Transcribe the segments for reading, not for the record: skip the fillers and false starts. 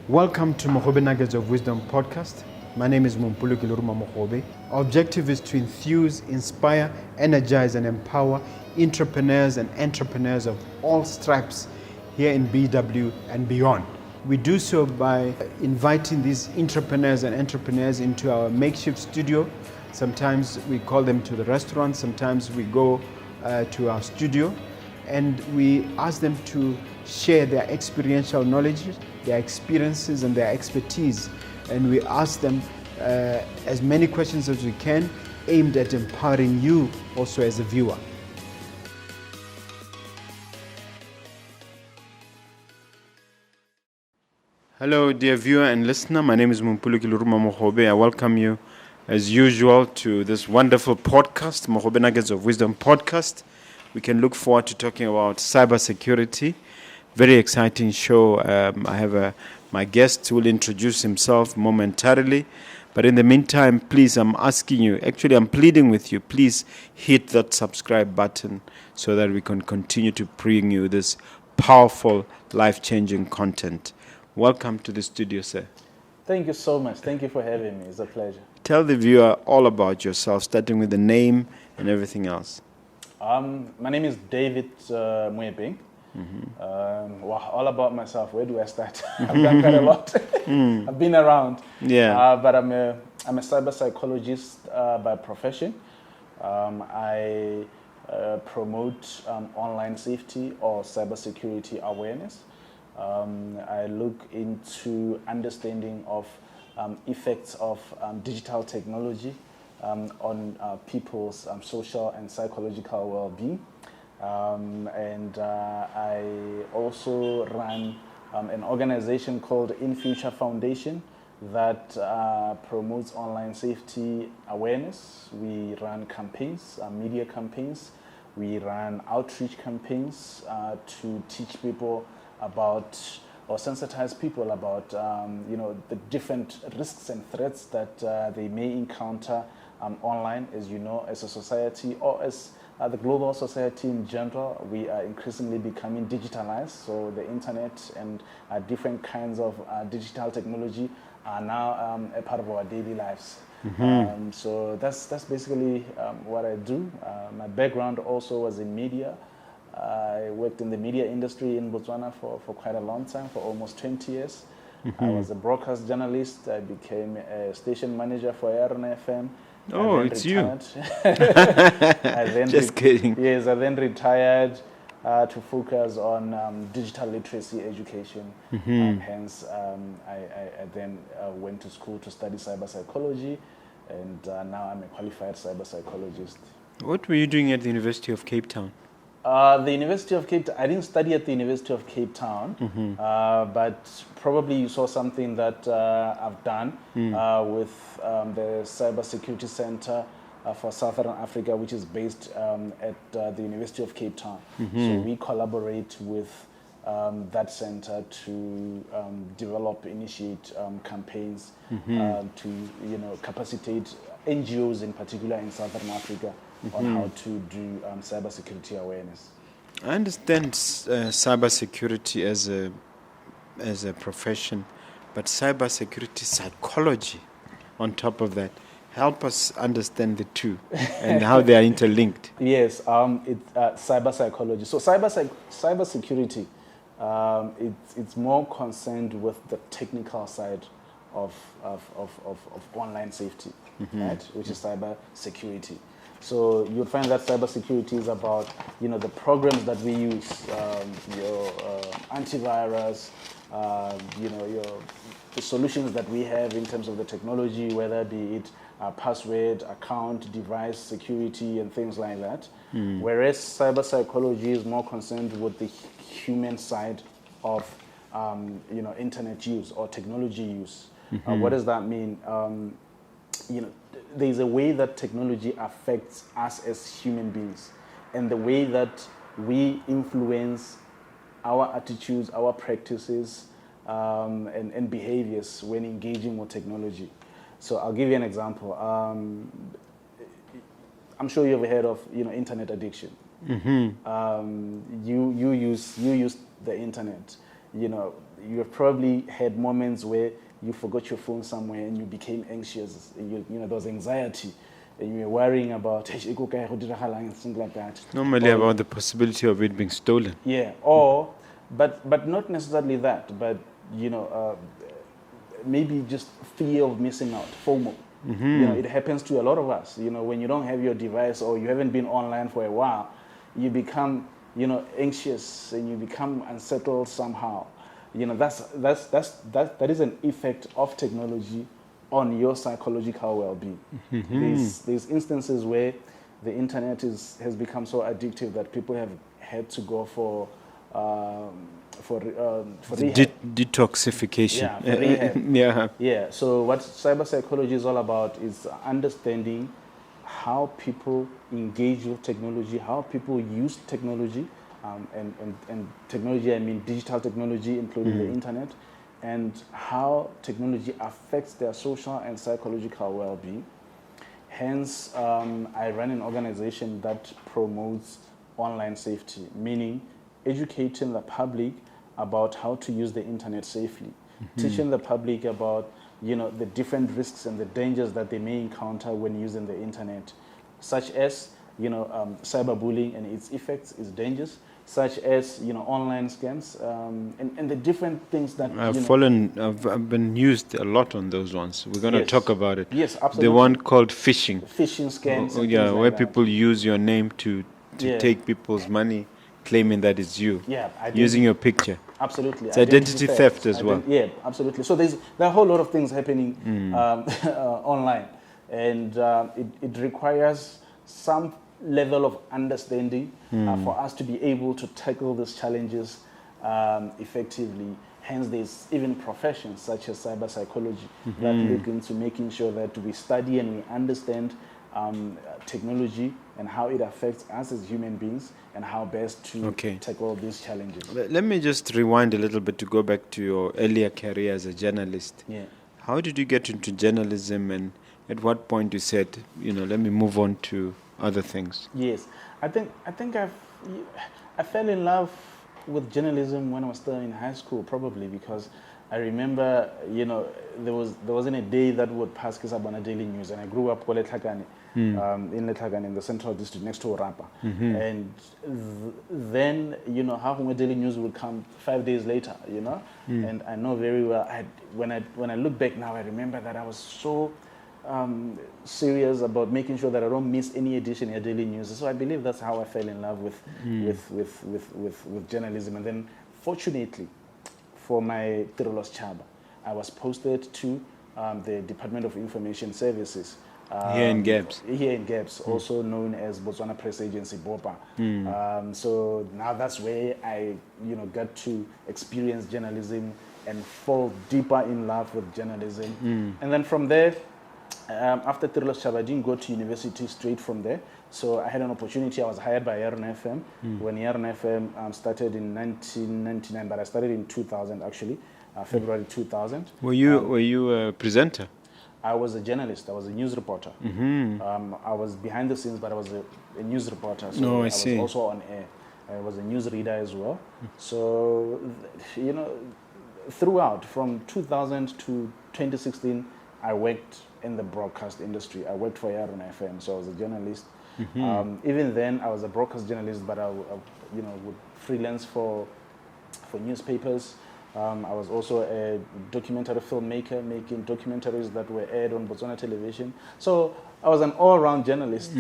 Welcome to Mogobe Nuggets of Wisdom podcast. My name is Mompoloki Lerumo Mogobe. Our objective is to enthuse, inspire, energize, and empower entrepreneurs and entrepreneurs of all stripes here in BW and beyond. We do so by inviting these entrepreneurs and entrepreneurs into our makeshift studio. Sometimes we call them to the restaurant, sometimes we go to our studio, and we ask them to share their experiential knowledge, their experiences and their expertise. And we ask them as many questions as we can, aimed at empowering you also as a viewer. Hello, dear viewer and listener. My name is Mompoloki Lerumo Mogobe. I welcome you, as usual, to this wonderful podcast, Mogobe Nuggets of Wisdom podcast. We can look forward to talking about cybersecurity. Very exciting show. I have my guest who will introduce himself momentarily. But in the meantime, please, I'm asking you, actually I'm pleading with you, please hit that subscribe button so that we can continue to bring you this powerful, life-changing content. Welcome to the studio, sir. Thank you so much. Thank you for having me. It's a pleasure. Tell the viewer all about yourself, starting with the name and everything else. My name is David Moepeng. All about myself. Where do I start? I've done quite a lot. I've been around. Yeah. But I'm a cyber psychologist by profession. I promote online safety or cybersecurity awareness. I look into understanding of effects of digital technology on people's social and psychological well-being. And I also run an organization called In-Future Foundation that promotes online safety awareness. We run campaigns, media campaigns. We run outreach campaigns to teach people about or sensitize people about the different risks and threats that they may encounter online. As you know, as a society or as the global society in general, we are increasingly becoming digitalized. So the internet and different kinds of digital technology are now a part of our daily lives. So that's basically what I do. My background also was in media. I worked in the media industry in Botswana for quite a long time, for almost 20 years. I was a broadcast journalist. I became a station manager for FM. Oh, it's retired. You. Just kidding. Yes, I then retired to focus on digital literacy education. Hence, I then went to school to study cyber psychology, and now I'm a qualified cyber psychologist. What were you doing at the University of Cape Town? The University of Cape Town, I didn't study at the University of Cape Town, but probably you saw something that I've done with the Cyber Security Center for Southern Africa, which is based at the University of Cape Town. So we collaborate with that center to develop, initiate campaigns to capacitate NGOs in particular in Southern Africa on how to do cybersecurity awareness. I understand cybersecurity as a profession, but cybersecurity psychology on top of that. Help us understand the two and how they are interlinked. Yes, it's cyber psychology. So cybersecurity, it's more concerned with the technical side of online safety, right? Which is cyber security. So you'll find that cybersecurity is about the programs that we use, your antivirus, the solutions that we have in terms of the technology, whether be it password, account, device security, and things like that. Whereas cyber psychology is more concerned with the human side of internet use or technology use. What does that mean? There's a way that technology affects us as human beings, and the way that we influence our attitudes, our practices, and behaviors when engaging with technology. So I'll give you an example. I'm sure you've heard of internet addiction. You use the internet. you have probably had moments where you forgot your phone somewhere and you became anxious. There was anxiety, and you were worrying about things like that. Normally about the possibility of it being stolen. Yeah, but not necessarily that, but maybe just fear of missing out, FOMO. It happens to a lot of us. When you don't have your device or you haven't been online for a while, you become anxious and you become unsettled somehow. That is an effect of technology on your psychological well-being. There's instances where the internet has become so addictive that people have had to go for rehab. Detoxification. Yeah, for rehab. Yeah. Yeah. So what cyber psychology is all about is understanding how people engage with technology, how people use technology, and technology, I mean digital technology, including the internet, and how technology affects their social and psychological well-being. Hence, I run an organization that promotes online safety, meaning educating the public about how to use the internet safely, teaching the public about the different risks and the dangers that they may encounter when using the internet, such as cyberbullying and its effects, its dangers, such as online scams, and the different things that I've been used a lot on those ones. We're going to talk about it. Yes, absolutely. The one called phishing. Phishing scams. Where people use your name to take people's money, claiming that it's you. Yeah, using your picture. Absolutely. It's identity theft as well. Yeah, absolutely. So there are a whole lot of things happening online, and it requires some level of understanding for us to be able to tackle these challenges effectively. Hence, there's even professions such as cyber psychology that look into making sure that we study and we understand technology and how it affects us as human beings and how best to tackle these challenges. Let me just rewind a little bit to go back to your earlier career as a journalist. Yeah. How did you get into journalism, and at what point you said, let me move on to other things? Yes, I think I fell in love with journalism when I was still in high school, probably because I remember, there wasn't a day that would pass Kisabana Daily News, and I grew up in Letlhakane, in the central district next to Orapa. And then, how Daily News would come 5 days later, and I know very well, when I look back now, I remember that I was so serious about making sure that I don't miss any edition of Daily News. So I believe that's how I fell in love with journalism. And then, fortunately, for my Tirolos Chaba, I was posted to the Department of Information Services. Here in Gabs. Here in Gabs, also known as Botswana Press Agency, BOPA. So now that's where I, got to experience journalism and fall deeper in love with journalism. And then from there, after Tirolos Chaba, I didn't go to university straight from there. So I had an opportunity. I was hired by Yarn FM when Yarn FM started in 1999, but I started in 2000 actually, February 2000. Were you a presenter? I was a journalist. I was a news reporter. I was behind the scenes, but I was a news reporter. So I was also on air. I was a news reader as well. So, throughout from 2000 to 2016, I worked in the broadcast industry. I worked for Yarn FM, so I was a journalist. Even then, I was a broadcast journalist, but I would freelance for newspapers. I was also a documentary filmmaker, making documentaries that were aired on Botswana television. So I was an all-round journalist,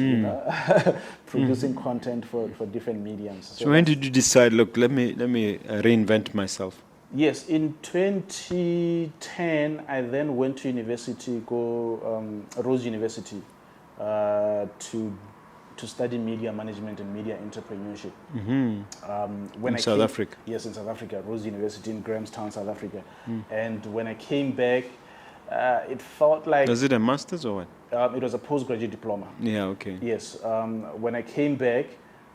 producing content for different mediums. So when did you decide, look, let me reinvent myself? Yes, in 2010, I then went to university, Rose University, to study media management and media entrepreneurship. In South Africa? Yes, in South Africa, Rose University in Grahamstown, South Africa. And when I came back, it felt like... Was it a master's or what? It was a postgraduate diploma. Yeah, okay. Yes. When I came back,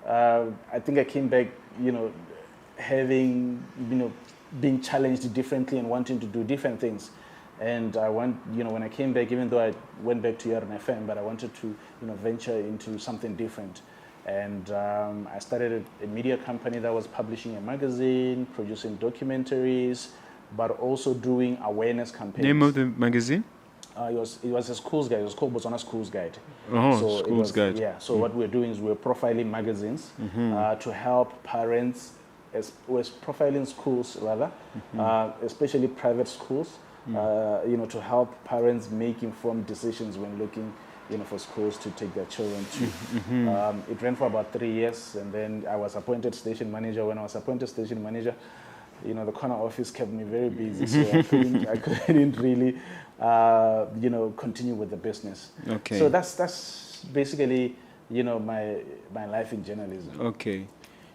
I think I came back, having, being challenged differently and wanting to do different things. And I when I came back, even though I went back to Yarn FM, but I wanted to, venture into something different. And I started a media company that was publishing a magazine, producing documentaries, but also doing awareness campaigns. Name of the magazine? It was a schools guide. It was called Botswana Schools Guide. Oh, so Schools Guide. Yeah. So what we're doing is we're profiling magazines to help parents. We're profiling schools rather, especially private schools. To help parents make informed decisions when looking, for schools to take their children to. It ran for about 3 years, and then I was appointed station manager. When I was appointed station manager, the corner office kept me very busy, so I couldn't really, continue with the business. Okay. So that's basically, my life in journalism. Okay.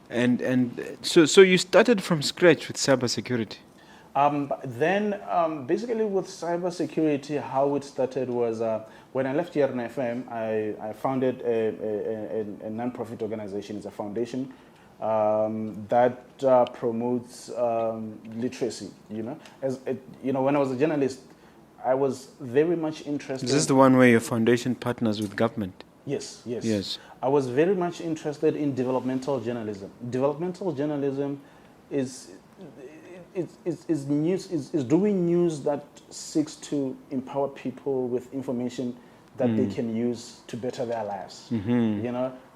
And so you started from scratch with cybersecurity? Basically with cybersecurity, how it started was when I left here in FM, I founded a non-profit organization. It's a foundation that promotes literacy. When I was a journalist, I was very much interested. Is this the one where your foundation partners with government? Yes. I was very much interested in developmental journalism. Developmental journalism is doing news that seeks to empower people with information that they can use to better their lives.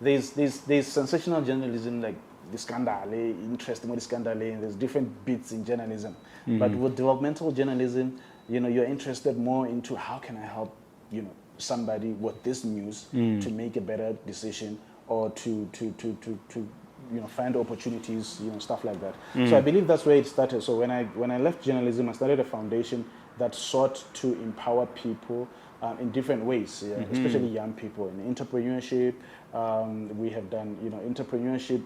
There's sensational journalism like the scandal, interesting scandal, and there's different bits in journalism. But with developmental journalism, you're interested more into how can I help, somebody with this news to make a better decision or to find opportunities, stuff like that. So I believe that's where it started. So when I left journalism, I started a foundation that sought to empower people in different ways, especially young people in entrepreneurship. We have done, entrepreneurship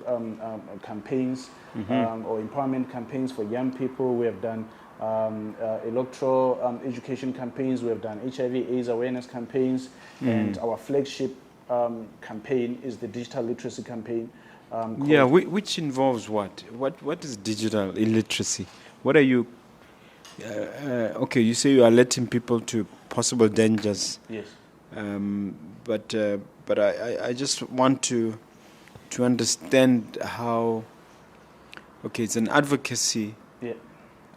campaigns or empowerment campaigns for young people. We have done electoral education campaigns. We have done HIV/AIDS awareness campaigns, and our flagship campaign is the digital literacy campaign. Which involves what? What is digital illiteracy? What are you? Okay, you say you are alerting people to possible dangers. Yes. But I just want to understand how. Okay, it's an advocacy. Yeah.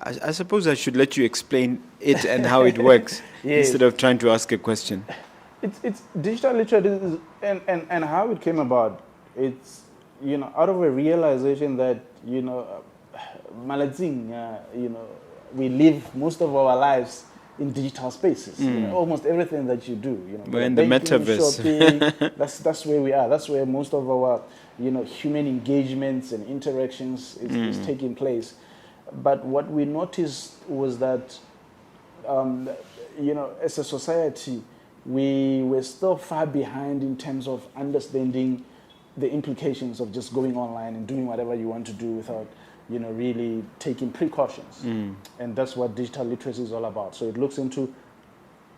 I suppose I should let you explain it and how it works instead of trying to ask a question. It's digital literacy and how it came about. It's out of a realization that we live most of our lives in digital spaces. Almost everything that you do. We're in the metaverse. Shopping, that's where we are. That's where most of our human engagements and interactions is taking place. But what we noticed was that as a society, we were still far behind in terms of understanding the implications of just going online and doing whatever you want to do without, really taking precautions. And that's what digital literacy is all about. So it looks into,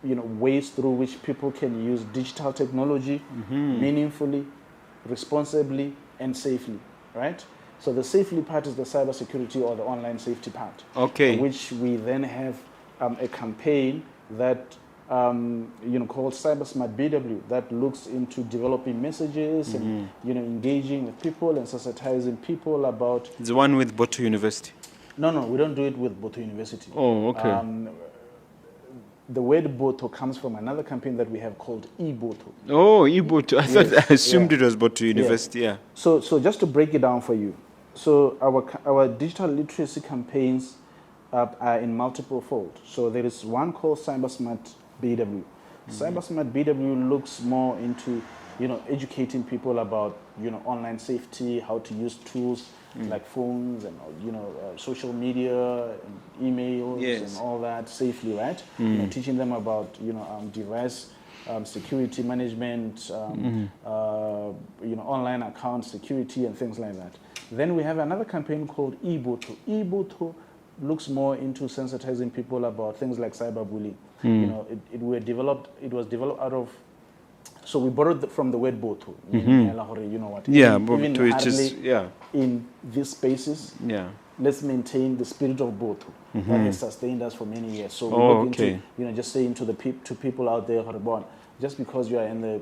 ways through which people can use digital technology meaningfully, responsibly, and safely, right? So the safely part is the cybersecurity or the online safety part. Okay. Which we then have a campaign that called Cyber Smart BW that looks into developing messages and engaging with people and sensitizing people about. It's the one with Boto University. No, we don't do it with Boto University. Oh, okay. The word Boto comes from another campaign that we have called eBoto. Oh, eBoto. I assumed it was Boto University. Yeah. So just to break it down for you, so our digital literacy campaigns are in multiple folds. So there is one called Cyber Smart BW. Cyber Smart BW looks more into educating people about online safety, how to use tools like phones and social media, and emails and all that safely, right? Teaching them about device security management, online account security and things like that. Then we have another campaign called eBoto. eBoto looks more into sensitizing people about things like cyberbullying. It was developed out of. So we borrowed from the word boto. Yeah, even which is in these spaces. Yeah. Let's maintain the spirit of boto that has sustained us for many years. So we look into just saying to people out there, just because you are in the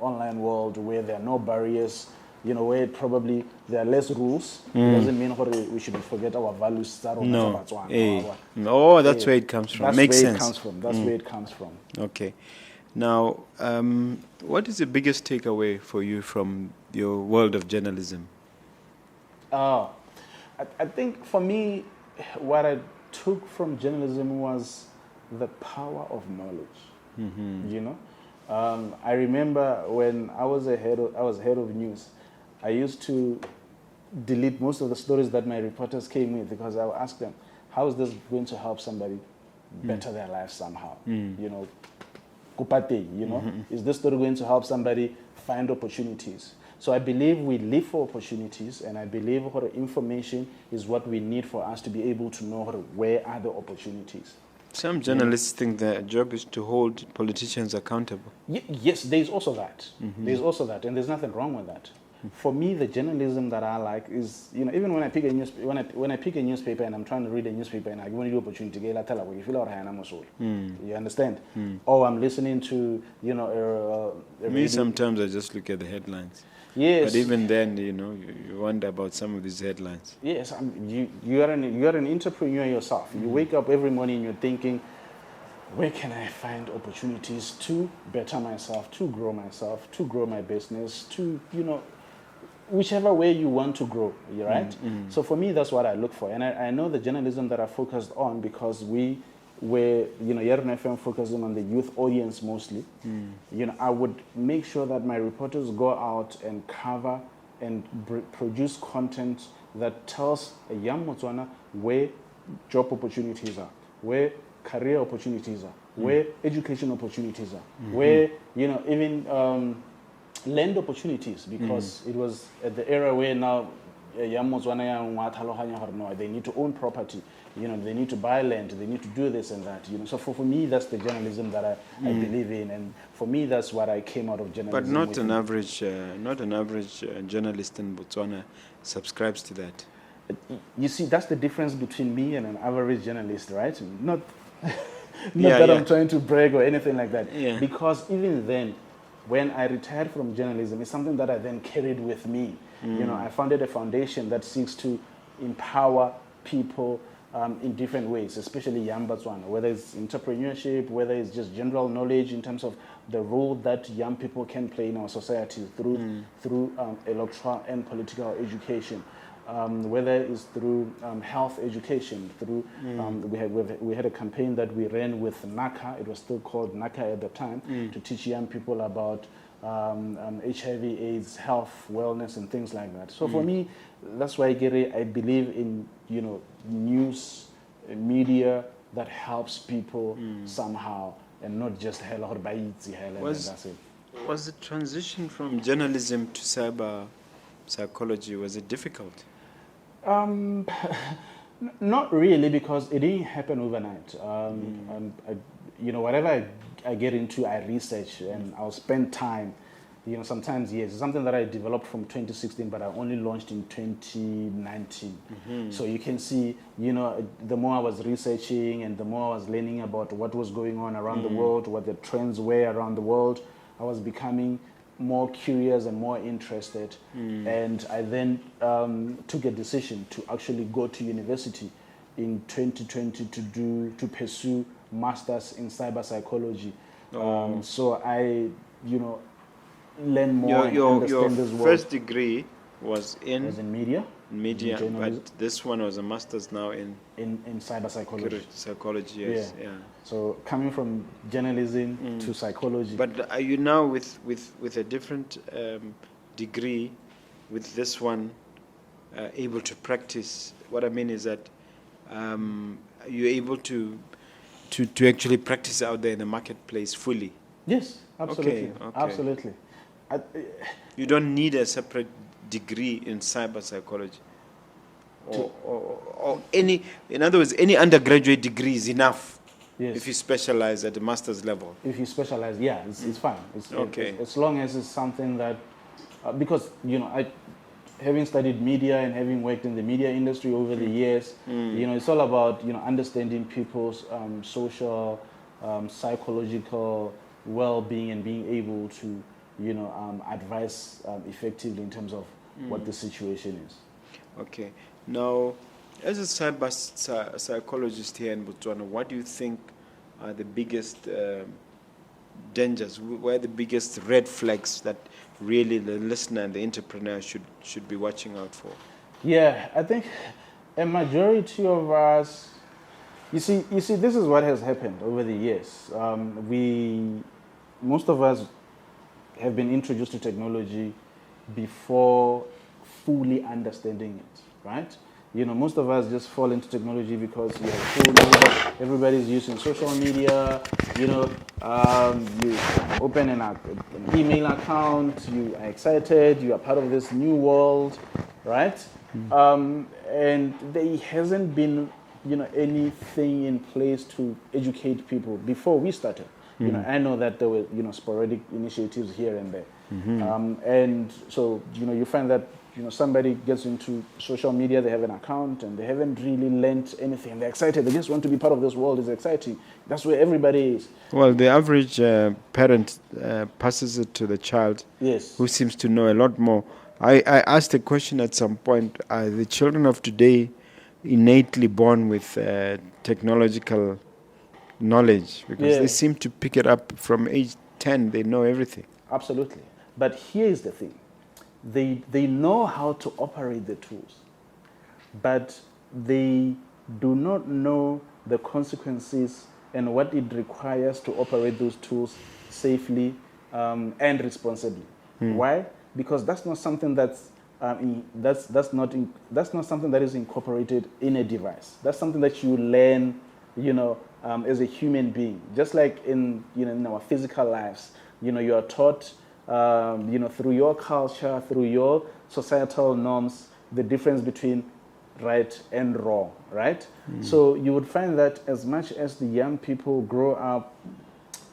online world where there are no barriers, where probably there are less rules, it doesn't mean we should forget our values. No. No, that's where it comes from. Makes sense. That's where it comes from. Okay. Now, what is the biggest takeaway for you from your world of journalism? I think for me, what I took from journalism was the power of knowledge. I remember when I was head of news, I used to delete most of the stories that my reporters came with, because I would ask them, how is this going to help somebody better their life somehow? Is this story going to help somebody find opportunities? So I believe we live for opportunities, and I believe information is what we need for us to be able to know where are the opportunities. Some journalists think their job is to hold politicians accountable. Yes, there's also that. There's also that, and there's nothing wrong with that. For me, the journalism that I like is, even when I pick a when I pick a newspaper and I'm trying to read a newspaper and I give you the opportunity to get a you feel you understand? Or I'm listening to, Me, sometimes I just look at the headlines. Yes. But even then, you wonder about some of these headlines. Yes, you are an entrepreneur yourself. You wake up every morning and you're thinking, where can I find opportunities to better myself, to grow my business, to, whichever way you want to grow, right? So for me, that's what I look for. And I know the journalism that I focused on, because we were, Yerumo FM focusing on the youth audience mostly. I would make sure that my reporters go out and cover and produce content that tells a young Botswana where job opportunities are, where career opportunities are, where education opportunities are, where, even land opportunities, because it was at the era where now young Botswana, they need to own property, they need to buy land, they need to do this and that, So for me, that's the journalism that I believe in, and for me, that's what I came out of journalism. But not an average journalist in Botswana subscribes to that. You see, that's the difference between me and an average journalist, right? Not that I'm trying to brag or anything like that. Yeah. Because even then, when I retired from journalism, it's something that I then carried with me. I founded a foundation that seeks to empower people in different ways, especially young Batswana, whether it's entrepreneurship, whether it's just general knowledge in terms of the role that young people can play in our society through electoral and political education. Whether it's through health education, through we had a campaign that we ran with NACA. It was still called NACA at the time, to teach young people about HIV/AIDS, health, wellness, and things like that. So for me, that's why I believe in news, media that helps people somehow, and not just that's it. Was the transition from journalism to cyber psychology, was it difficult? Not really, because it didn't happen overnight. Whatever I get into, I research and I'll spend time. Sometimes yes, it's something that I developed from 2016, but I only launched in 2019. So you can see, the more I was researching and the more I was learning about what was going on around the world, what the trends were around the world, I was becoming more curious and more interested, and I then took a decision to actually go to university in 2020 to pursue masters in cyber psychology. So I learn more and understand this world. Your first degree was in media, but this one was a master's now in cyber psychology. Psychology, yes, yeah. So coming from journalism to psychology. But are you now with a different degree, with this one, able to practice? What I mean is that you're able to actually practice out there in the marketplace fully. Yes, absolutely, Okay. absolutely. You don't need a separate degree in cyber psychology, or any. In other words, any undergraduate degree is enough. Yes. If you specialize at the master's level. If you specialize, yeah, it's fine. Okay. As long as it's something that, because having studied media and having worked in the media industry over the years, it's all about understanding people's social, psychological well-being and being able to, advise effectively in terms of what the situation is. Okay. Now, as a psychologist here in Botswana, what do you think are the biggest dangers? Where are the biggest red flags that really the listener and the entrepreneur should be watching out for? Yeah, I think a majority of us, you see, this is what has happened over the years. Most of us have been introduced to technology before fully understanding it, right? Most of us just fall into technology because you have phone, everybody's using social media, you open an email account, you are excited, you are part of this new world, right? And there hasn't been, anything in place to educate people before we started. I know that there were, sporadic initiatives here and there. And so, you find that, somebody gets into social media, they have an account, and they haven't really learned anything. They're excited. They just want to be part of this world. It's exciting. That's where everybody is. Well, the average parent passes it to the child, Yes, who seems to know a lot more. I asked a question at some point, are the children of today innately born with technological knowledge? Because they seem to pick it up from age 10, they know everything. absolutely. But here is the thing. They know how to operate the tools, but they do not know the consequences and what it requires to operate those tools safely and responsibly. Why? Because that's not something that's not something that is incorporated in a device. That's something that you learn, as a human being. Just like in our physical lives, you are taught, through your culture, through your societal norms, the difference between right and wrong, right? So you would find that as much as the young people grow up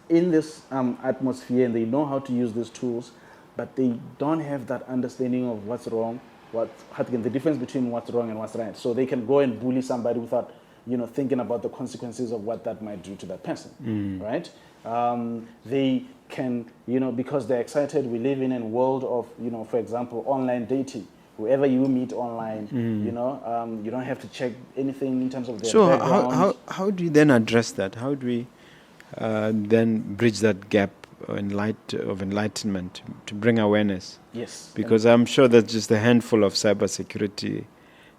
in this atmosphere and they know how to use these tools, but they don't have that understanding of what's wrong, the difference between what's wrong and what's right. So they can go and bully somebody without, thinking about the consequences of what that might do to that person, right? They can, because they're excited, we live in a world of, for example, online dating. Whoever you meet online, you don't have to check anything in terms of their background. So how do you then address that? How do we then bridge that gap of enlightenment to bring awareness? Yes. Because I'm sure that's just a handful of cybersecurity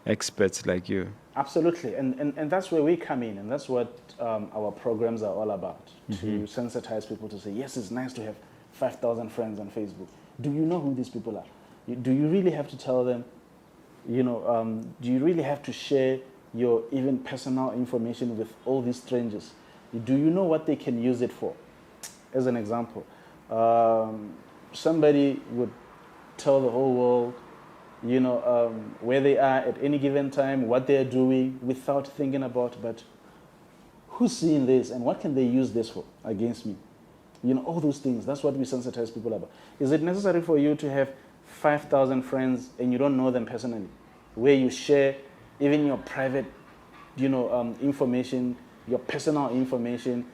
experts like you. Absolutely. And that's where we come in, and that's what our programs are all about, to sensitize people to say, yes, it's nice to have 5,000 friends on Facebook. Do you know who these people are? Do you really have to tell them, do you really have to share your even personal information with all these strangers? Do you know what they can use it for? As an example, somebody would tell the whole world, where they are at any given time, what they're doing, without thinking about, but who's seeing this and what can they use this for against me? All those things. That's what we sensitize people about. Is it necessary for you to have 5,000 friends and you don't know them personally, where you share even your private, information, your personal information?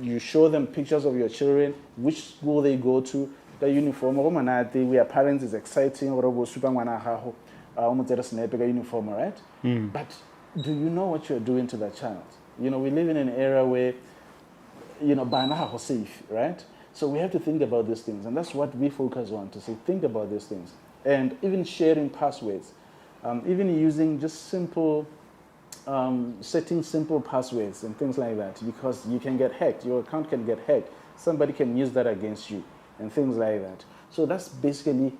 You show them pictures of your children, which school they go to, the uniform. Where parents is exciting, uniform, right? But do you know what you're doing to that child? We live in an era where, by safe, right? So we have to think about these things, and that's what we focus on, to say, think about these things. And even sharing passwords, even using just simple, setting simple passwords and things like that, because you can get hacked, your account can get hacked, somebody can use that against you, and things like that. So that's basically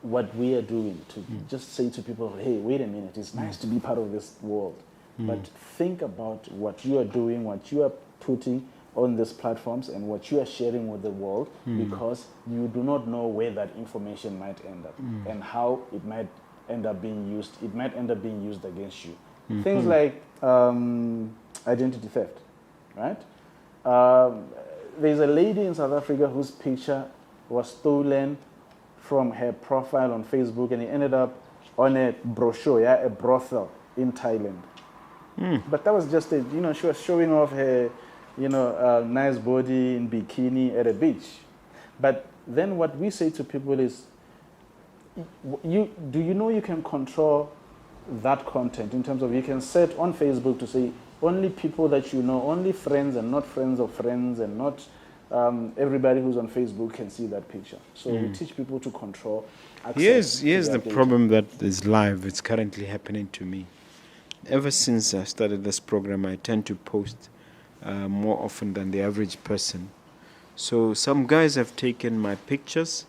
what we are doing, to just say to people, hey, wait a minute, it's nice to be part of this world, but think about what you are doing, what you are putting on these platforms and what you are sharing with the world, because you do not know where that information might end up and how it might end up being used. It might end up being used against you. Things like identity theft, right? There's a lady in South Africa whose picture was stolen from her profile on Facebook, and it ended up on a brochure, a brothel in Thailand. But that was just she was showing off her, nice body in bikini at a beach. But then what we say to people is, do you know you can control that content in terms of you can set on Facebook to say only people that you know, only friends and not friends of friends and not everybody who's on Facebook can see that picture. So we teach people to control access. Here's the problem that is live. It's currently happening to me. Ever since I started this program, I tend to post more often than the average person. So some guys have taken my pictures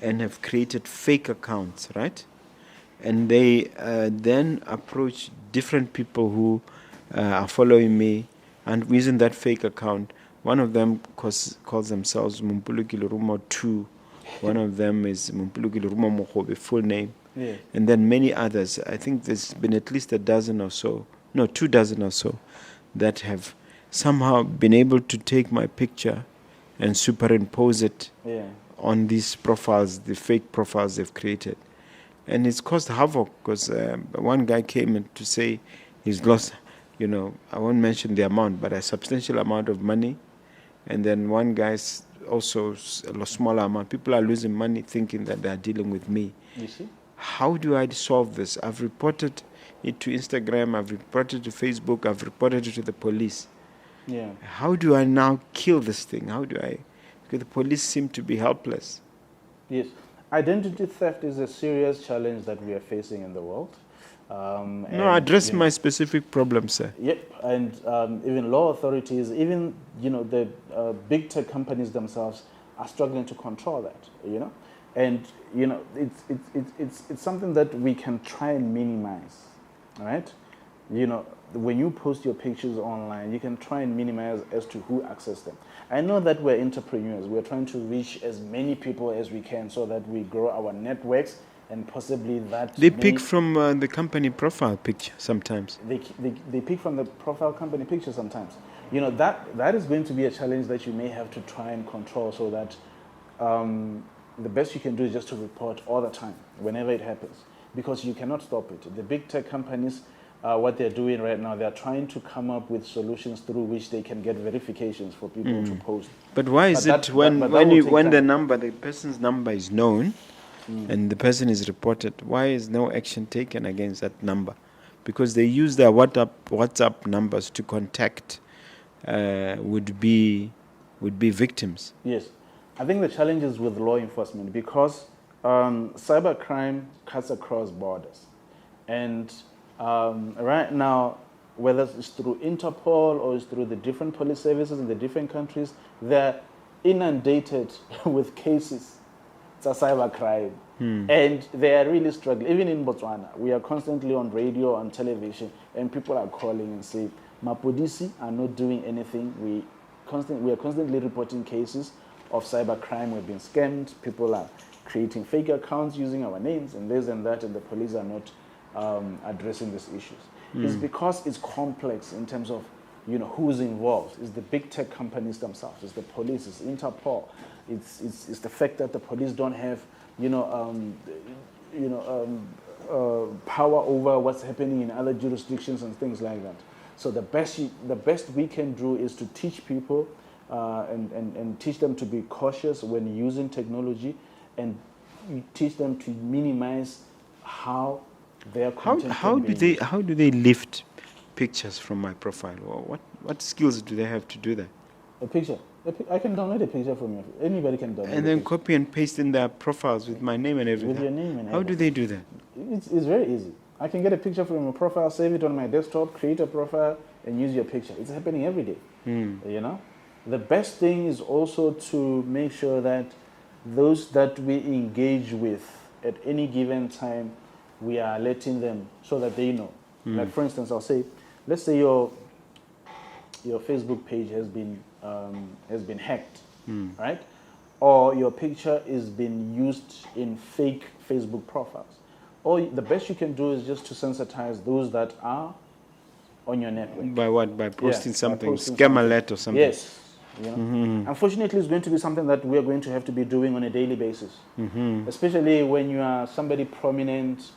and have created fake accounts, right? And they then approach different people who are following me and using that fake account. One of them calls themselves Mompoloki Lerumo 2. One of them is Mompoloki Lerumo Mogobe, full name. Yeah. And then many others. I think there's been at least 24 or so, 24 or so, that have somehow been able to take my picture and superimpose it on these profiles, the fake profiles they've created. And it's caused havoc because one guy came in to say he's lost, I won't mention the amount, but a substantial amount of money. And then one guy's also a smaller amount. People are losing money thinking that they're dealing with me. You see? How do I solve this? I've reported it to Instagram, I've reported to Facebook, I've reported it to the police. Yeah. How do I now kill this thing? Because the police seem to be helpless. Yes. Identity theft is a serious challenge that we are facing in the world. Address my specific problem, sir. Yep, and even law authorities, even the big tech companies themselves are struggling to control that. And it's something that we can try and minimize, right? When you post your pictures online, you can try and minimize as to who access them. I know that we're entrepreneurs. We're trying to reach as many people as we can so that we grow our networks and possibly that... They pick from the company profile picture sometimes. They pick from the profile company picture sometimes. That is going to be a challenge that you may have to try and control so that the best you can do is just to report all the time, whenever it happens, because you cannot stop it. The big tech companies, what they're doing right now, they're trying to come up with solutions through which they can get verifications for people to post. But why is it when the person's number is known and the person is reported, why is no action taken against that number? Because they use their WhatsApp numbers to contact would be victims. Yes. I think the challenge is with law enforcement because cybercrime cuts across borders. And right now, whether it's through Interpol or it's through the different police services in the different countries, they're inundated with cases. It's a cybercrime. And they are really struggling. Even in Botswana, we are constantly on radio, on television, and people are calling and saying, Mapodisi are not doing anything. We are constantly reporting cases of cybercrime. We've been scammed. People are creating fake accounts using our names and this and that, and the police are not addressing these issues. It's because it's complex in terms of who's involved. It's the big tech companies themselves. It's the police. It's Interpol. It's the fact that the police don't have power over what's happening in other jurisdictions and things like that. So the best we can do is to teach people and teach them to be cautious when using technology, and teach them to minimize how their content how do they lift pictures from my profile? Or what skills do they have to do that? A picture. I can download a picture from you. Anybody can download. And then copy and paste in their profiles with my name and everything. With your name and everything. How do they do that? It's very easy. I can get a picture from your profile, save it on my desktop, create a profile, and use your picture. It's happening every day. The best thing is also to make sure that those that we engage with at any given time, we are letting them so that they know. Like for instance, I'll say, let's say your Facebook page has been hacked, right? Or your picture is being used in fake Facebook profiles. Or the best you can do is just to sensitize those that are on your network. By what? By posting something, scam alert or something? Yes. Unfortunately, it's going to be something that we're going to have to be doing on a daily basis, especially when you are somebody prominent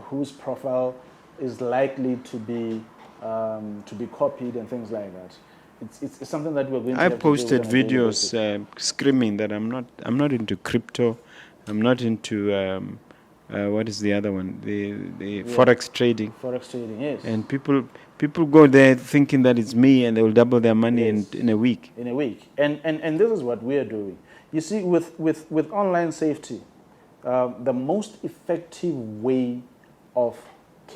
whose profile is likely to be copied and things like that. it's something that we're going to I have to posted do on a daily videos basis. screaming that I'm not into crypto, I'm not into what is the other one, the forex trading, Forex trading, yes. and people go there thinking that it's me and they will double their money Yes. in a week. In a week. And this is what we are doing. You see, with online safety, the most effective way of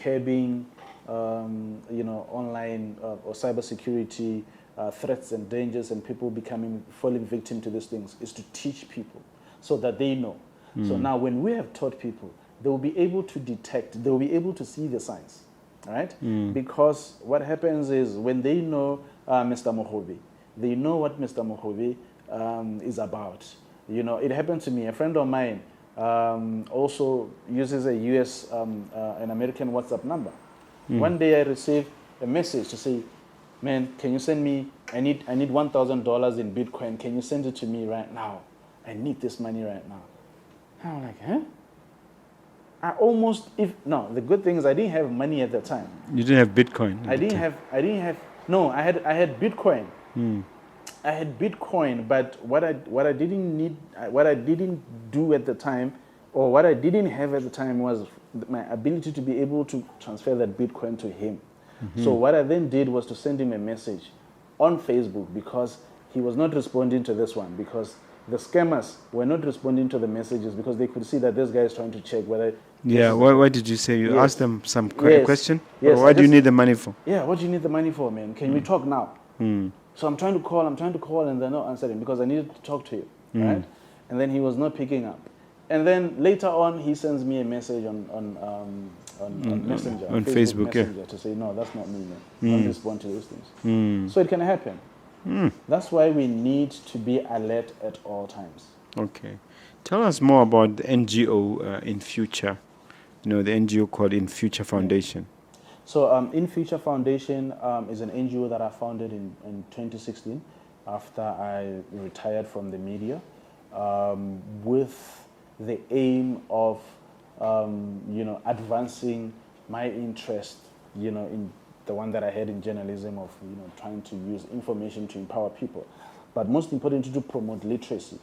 curbing, online or cybersecurity threats and dangers and people falling victim to these things is to teach people so that they know. So now when we have taught people, they will be able to detect, they will be able to see the signs, all right? Because what happens is when they know Mr. Mogobe, they know what Mr. Mogobe is about. It happened to me. A friend of mine also uses a US, an American WhatsApp number. One day I received a message to say, man, can you send me, I need $1,000 in Bitcoin. Can you send it to me right now? I need this money right now. I'm like, huh? The good thing is I didn't have money at the time. You didn't have Bitcoin? I didn't have, no, I had Bitcoin. I had Bitcoin, but what I didn't do at the time, or what I didn't have at the time was my ability to be able to transfer that Bitcoin to him. So what I then did was to send him a message on Facebook because he was not responding to this one, because the scammers were not responding to the messages because they could see that this guy is trying to check whether... Yeah, what did you say? You asked them some question? Yes. Or what do you need the money for? Yeah, what do you need the money for, man? Can we talk now? So I'm trying to call, and they're not answering because I needed to talk to you, right? And then he was not picking up. And then later on, he sends me a message on Messenger, on Facebook, Messenger, to say, no, that's not me, man. Don't respond to those things. So it can happen. That's why we need to be alert at all times. Okay. Tell us more about the NGO In-Future, the NGO called In-Future Foundation. So In-Future Foundation is an NGO that I founded in 2016 after I retired from the media, with the aim of advancing my interest, in the one that I had in journalism of trying to use information to empower people, but most importantly to promote literacy.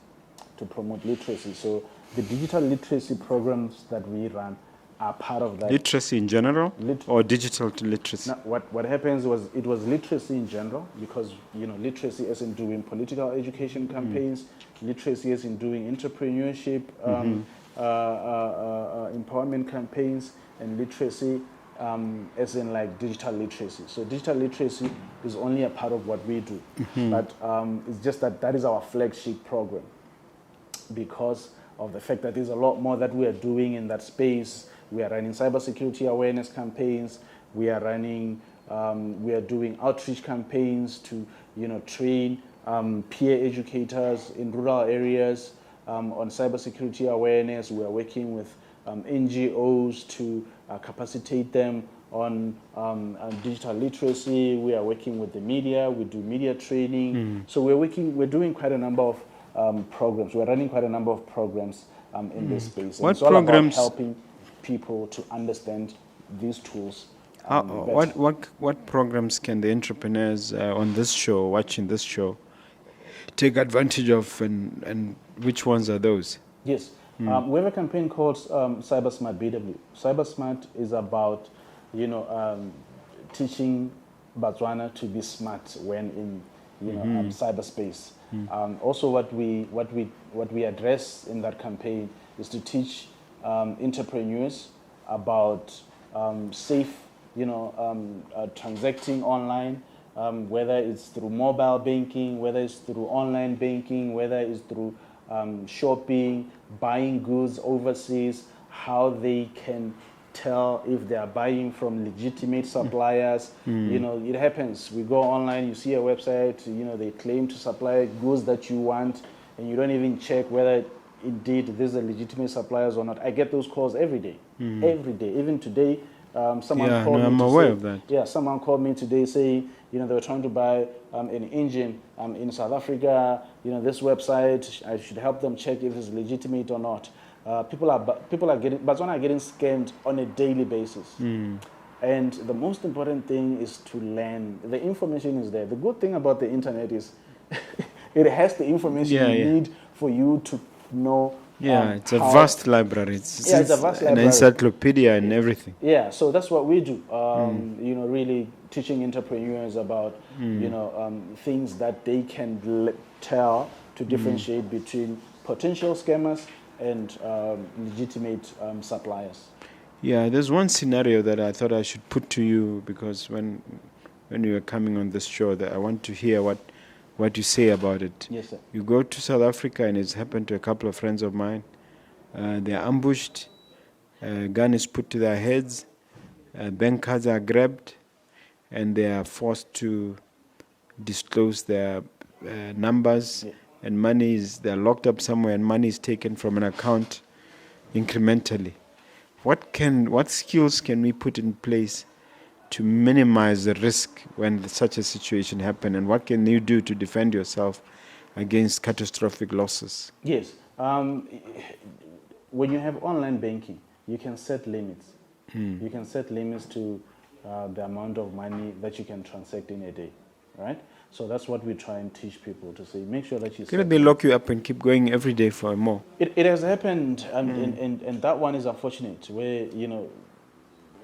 So the digital literacy programs that we run are part of that. Literacy in general, or digital literacy? Now, what happens was it was literacy in general, because literacy as in doing political education campaigns, literacy as in doing entrepreneurship, empowerment campaigns, and literacy as in like digital literacy. So digital literacy is only a part of what we do, but it's just that is our flagship program, because of the fact that there's a lot more that we are doing in that space. We are running cybersecurity awareness campaigns. We are doing outreach campaigns to, train peer educators in rural areas on cybersecurity awareness. We are working with NGOs to capacitate them on digital literacy. We are working with the media. We do media training. So we're doing quite a number of programs. We're running quite a number of programs in this space. And What programs? All about helping people to understand these tools. What programs can the entrepreneurs on this show, watching this show, take advantage of, and which ones are those? Yes. We have a campaign called Cyber Smart BW. Cyber Smart is about, teaching Batswana to be smart when in, cyberspace. Also, what we address in that campaign is to teach entrepreneurs about safe, transacting online, whether it's through mobile banking, whether it's through online banking, whether it's through shopping, buying goods overseas, how they can tell if they are buying from legitimate suppliers. It happens. We go online, you see a website, they claim to supply goods that you want, and you don't even check whether indeed these are legitimate suppliers or not. I get those calls every day. Every day. Even today, someone called me. I'm aware of that. Yeah, someone called me today saying, they were trying to buy an engine in South Africa. This website, I should help them check if it's legitimate or not. Batswana are getting scammed on a daily basis. And the most important thing is to learn. The information is there. The good thing about the internet is it has the information you need for you to know. It's a vast library. It's a vast library. An encyclopedia and everything. Yeah, so that's what we do. You know, really teaching entrepreneurs about, you know, things that they can tell to differentiate between potential scammers and legitimate suppliers. Yeah, there's one scenario that I thought I should put to you, because when you were coming on this show, that I want to hear what you say about it. Yes, sir. You go to South Africa, and it's happened to a couple of friends of mine. They're ambushed, a gun is put to their heads, bank cards are grabbed, and they are forced to disclose their numbers, and they're locked up somewhere, and money is taken from an account incrementally. What skills can we put in place to minimize the risk when such a situation happens, and what can you do to defend yourself against catastrophic losses? Yes. When you have online banking, you can set limits. You can set limits to the amount of money that you can transact in a day, right? So that's what we try and teach people, to say, make sure that you... Can they lock you up and keep going every day for more? It has happened, and that one is unfortunate, where, you know,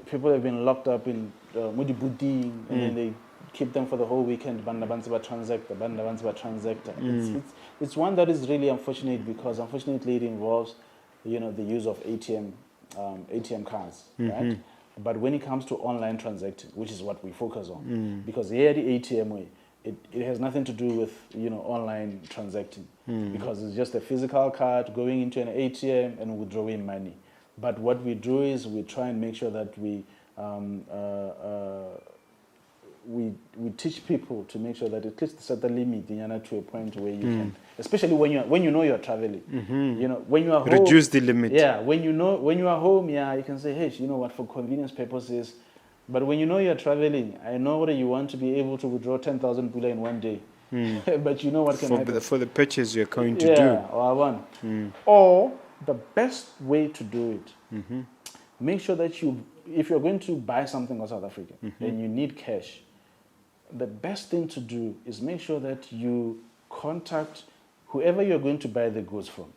people have been locked up in Muybink, and then they keep them for the whole weekend. It's one that is really unfortunate, because unfortunately it involves, you know, the use of ATM cards, right? But when it comes to online transacting, which is what we focus on, because here the ATM way, it has nothing to do with, you know, online transacting, because it's just a physical card going into an ATM and withdrawing money. But what we do is we try and make sure that we teach people to make sure that at least set the limit to a point where you can, especially when you know you're traveling. You know, when you are home, reduce the limit. Yeah, when you are home, you can say, hey, you know what, for convenience purposes. But when you know you're traveling, I know that you want to be able to withdraw 10,000 pula in one day. But you know what can happen for the purchase you're going to do. Yeah, or the best way to do it, make sure that if you're going to buy something in South Africa and you need cash, the best thing to do is make sure that you contact whoever you're going to buy the goods from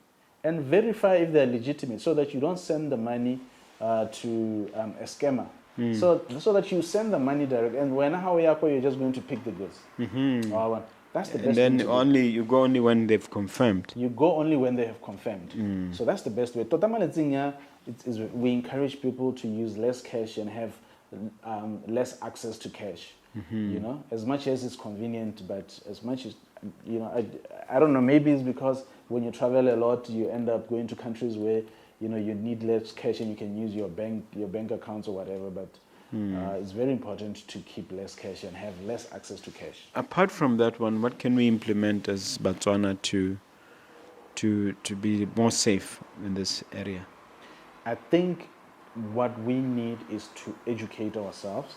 and verify if they're legitimate, so that you don't send the money to a scammer. So that you send the money direct, and when you're just going to pick the goods. That's the best. And then you go only when they've confirmed. You go only when they have confirmed. So that's the best way. We encourage people to use less cash and have less access to cash. You know, as much as it's convenient, but as much as, you know, I don't know, maybe it's because when you travel a lot, you end up going to countries where, you know, you need less cash and you can use your bank accounts or whatever, but it's very important to keep less cash and have less access to cash. Apart from that one, what can we implement as Batswana to be more safe in this area? I think what we need is to educate ourselves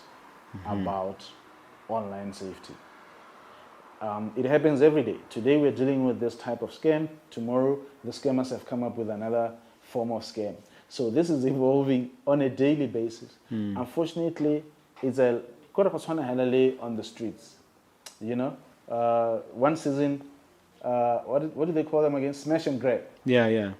about online safety. It happens every day. Today we're dealing with this type of scam. Tomorrow the scammers have come up with another form of scam. So this is evolving on a daily basis. Unfortunately, it's a on the streets. You know, one season, what do they call them again? Smash and grab. Yeah.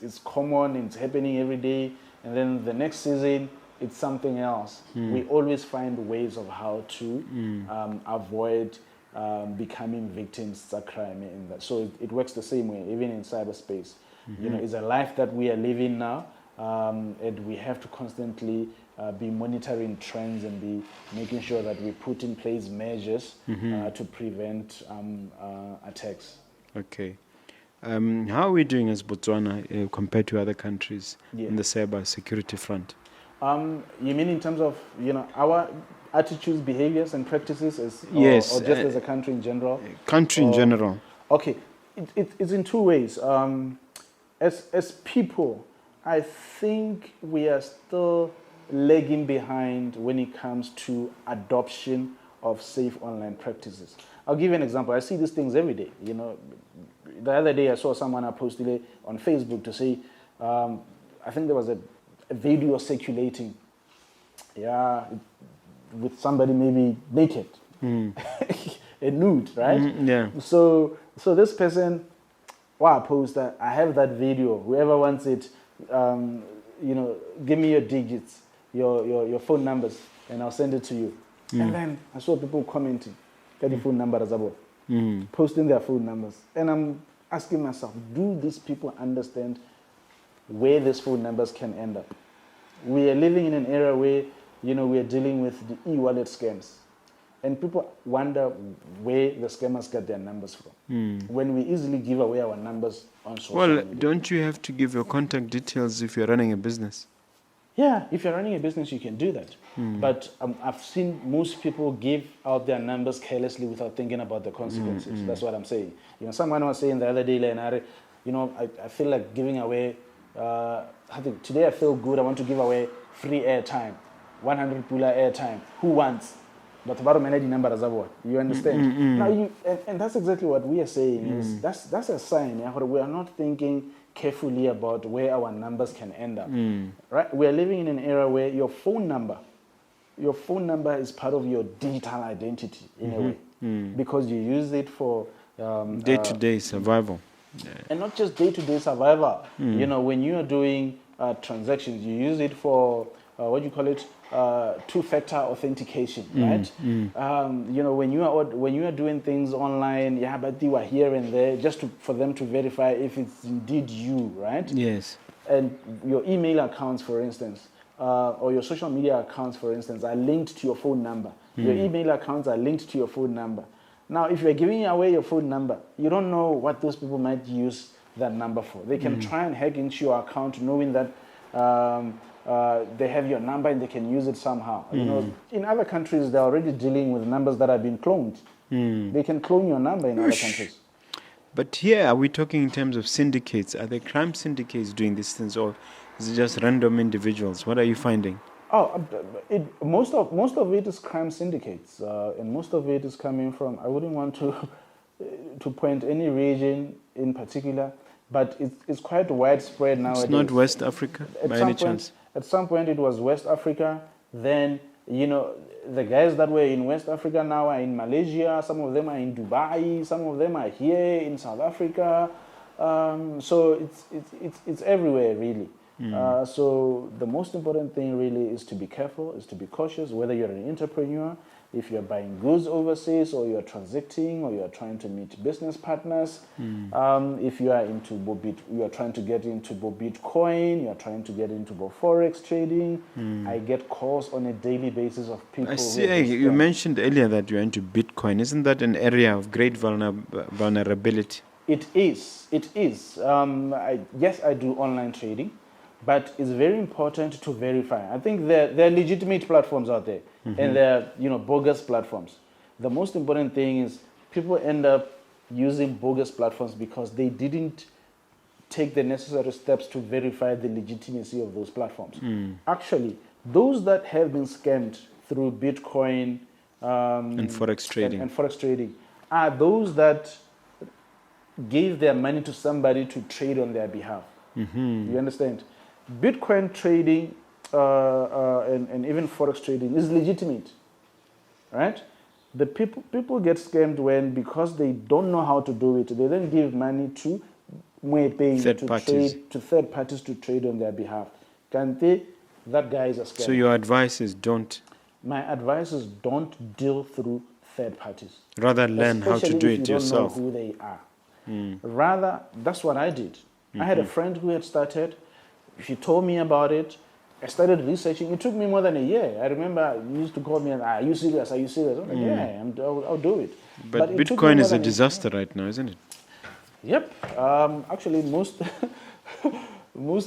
It's common. It's happening every day. And then the next season, it's something else. We always find ways of how to avoid becoming victims of crime in that. So it works the same way, even in cyberspace. You know, it's a life that we are living now, and we have to constantly be monitoring trends and be making sure that we put in place measures to prevent attacks. Okay. How are we doing as Botswana compared to other countries in the cyber security front? You mean in terms of, you know, our attitudes, behaviors, and practices, or just as a country in general? Country in general. Okay, it's in two ways. As people, I think we are still lagging behind when it comes to adoption of safe online practices. I'll give you an example. I see these things every day. You know, the other day I saw someone posted it on Facebook to say, I think there was a video circulating yeah, with somebody maybe naked, a nude, right? Yeah. So this person, wow, post that. I have that video. Whoever wants it, give me your digits, your phone numbers, and I'll send it to you. And then I saw people commenting, get the phone number as well, posting their phone numbers, and I'm asking myself, do these people understand where these phone numbers can end up? We are living in an era where, we are dealing with the e-wallet scams. And people wonder where the scammers get their numbers from. When we easily give away our numbers on social media. Don't you have to give your contact details if you're running a business? Yeah, if you're running a business, you can do that. But I've seen most people give out their numbers carelessly without thinking about the consequences. That's what I'm saying. Someone was saying the other day, Leonardo, I feel like giving away, today I feel good, I want to give away free airtime, 100 pula airtime. Who wants? But about manage number as well. You understand? Now and that's exactly what we are saying. Is that's a sign. We are not thinking carefully about where our numbers can end up. Right? We are living in an era where your phone number is part of your digital identity in a way, because you use it for day-to-day survival. And not just day-to-day survival. When you are doing transactions, you use it for two-factor authentication, right? When you are doing things online, but they were here and there just for them to verify if it's indeed you, right? Yes. And your email accounts, for instance, or your social media accounts, for instance, are linked to your phone number. Your email accounts are linked to your phone number. Now, if you're giving away your phone number, you don't know what those people might use that number for. They can try and hack into your account knowing that they have your number and they can use it somehow. In other countries, they're already dealing with numbers that have been cloned. They can clone your number in other countries. But here, are we talking in terms of syndicates? Are there crime syndicates doing these things, or is it just random individuals? What are you finding? Most of it is crime syndicates, and most of it is coming from, I wouldn't want to point any region in particular, but it's quite widespread nowadays. It's not West Africa, by any chance? At some point it was West Africa, then, the guys that were in West Africa now are in Malaysia, some of them are in Dubai, some of them are here in South Africa, so it's everywhere, really. So the most important thing really is to be careful, is to be cautious, whether you're an entrepreneur, if you're buying goods overseas, or you're transacting, or you're trying to meet business partners, if you are you are trying to get into Bitcoin, you're trying to get into Forex trading. I get calls on a daily basis of people. I see. You mentioned earlier that you're into Bitcoin. Isn't that an area of great vulnerability? It is. Yes, I do online trading. But it's very important to verify. I think there are legitimate platforms out there, and there are bogus platforms. The most important thing is people end up using bogus platforms because they didn't take the necessary steps to verify the legitimacy of those platforms. Actually, those that have been scammed through Bitcoin and Forex trading are those that gave their money to somebody to trade on their behalf. You understand? Bitcoin trading and even Forex trading is legitimate, right? The people get scammed because they don't know how to do it. They then give money to Muybink, to third parties to trade on their behalf. That guy is a scammer. So your advice is don't? My advice is don't deal through third parties. Rather learn how to do it yourself. Especially if you don't know who they are. Rather, that's what I did. I had a friend who had started. She told me about it. I started researching. It took me more than a year. I remember you used to call me and, are you serious? Are you serious? I'm like, yeah, I'll do it. But Bitcoin is a disaster right now, isn't it? Yep. Actually, most